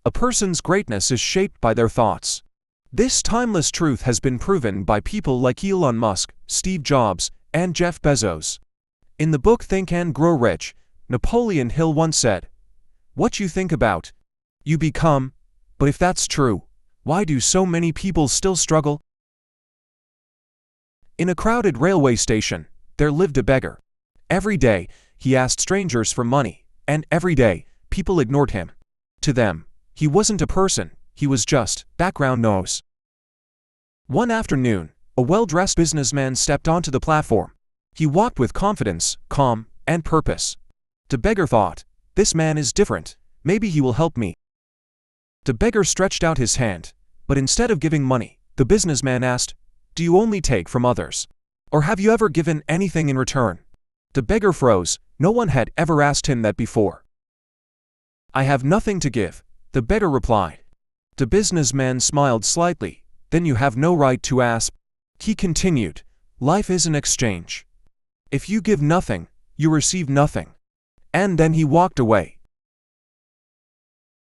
A person's greatness is shaped by their thoughts. This timeless truth has been proven by people like Elon Musk, Steve Jobs, and Jeff Bezos. In the book Think and Grow Rich, Napoleon Hill once said, "What you think about, you become." But if that's true, why do so many people still struggle? In a crowded railway station, there lived a beggar. Every day, he asked strangers for money, and every day, people ignored him. To them, he wasn't a person, he was just background noise. One afternoon, a well-dressed businessman stepped onto the platform. He walked with confidence, calm, and purpose. The beggar thought, "This man is different, maybe he will help me." The beggar stretched out his hand, but instead of giving money, the businessman asked, "Do you only take from others? Or have you ever given anything in return?" The beggar froze. No one had ever asked him that before. "I have nothing to give," the beggar replied. The businessman smiled slightly. "Then you have no right to ask." He continued, "Life is an exchange. If you give nothing, you receive nothing." And then he walked away.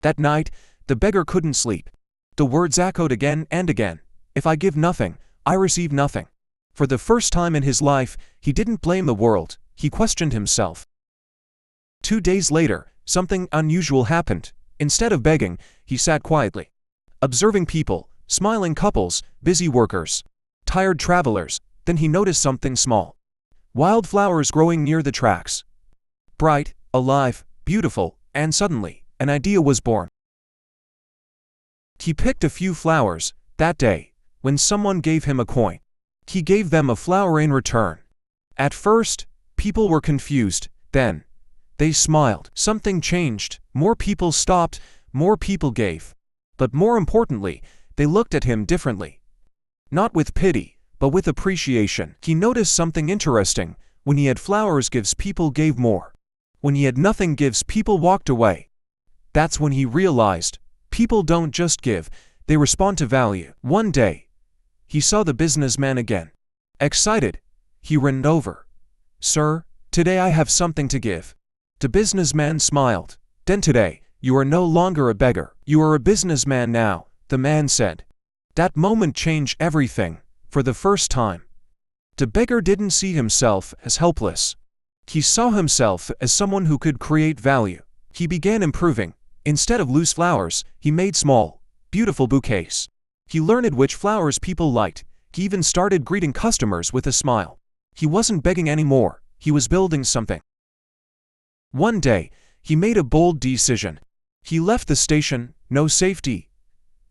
That night, the beggar couldn't sleep. The words echoed again and again. "If I give nothing, I receive nothing." For the first time in his life, he didn't blame the world, he questioned himself. 2 days later, something unusual happened. Instead of begging, he sat quietly, observing people, smiling couples, busy workers, tired travelers. Then he noticed something small. Wildflowers growing near the tracks. Bright, alive, beautiful, and suddenly, an idea was born. He picked a few flowers. That day, when someone gave him a coin, he gave them a flower in return. At first, people were confused. Then, they smiled. Something changed. More people stopped, more people gave. But more importantly, they looked at him differently. Not with pity, but with appreciation. He noticed something interesting. When he had flowers, people gave more. When he had nothing, people walked away. That's when he realized, people don't just give, they respond to value. One day, he saw the businessman again. Excited, he ran over. "Sir, today I have something to give." The businessman smiled. "Then today, you are no longer a beggar. You are a businessman now," the man said. That moment changed everything. For the first time, the beggar didn't see himself as helpless. He saw himself as someone who could create value. He began improving. Instead of loose flowers, he made small, beautiful bouquets. He learned which flowers people liked. He even started greeting customers with a smile. He wasn't begging anymore, he was building something. One day, he made a bold decision. He left the station, no safety,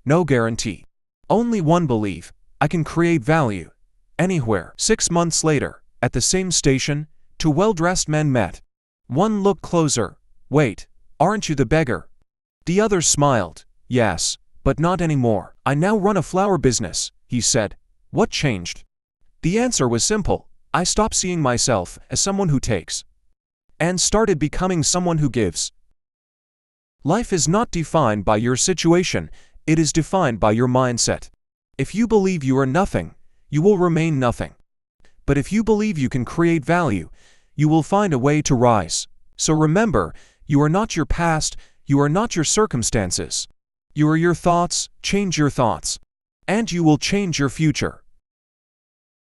no guarantee. Only one belief: I can create value anywhere. 6 months later, at the same station, 2 well-dressed men met. One looked closer. "Wait, aren't you the beggar?" The other smiled. "Yes, but not anymore. I now run a flower business," he said. "What changed?" The answer was simple. "I stopped seeing myself as someone who takes and started becoming someone who gives." Life is not defined by your situation, it is defined by your mindset. If you believe you are nothing, you will remain nothing. But if you believe you can create value, you will find a way to rise. So remember, you are not your past, you are not your circumstances. You are your thoughts. Change your thoughts, and you will change your future.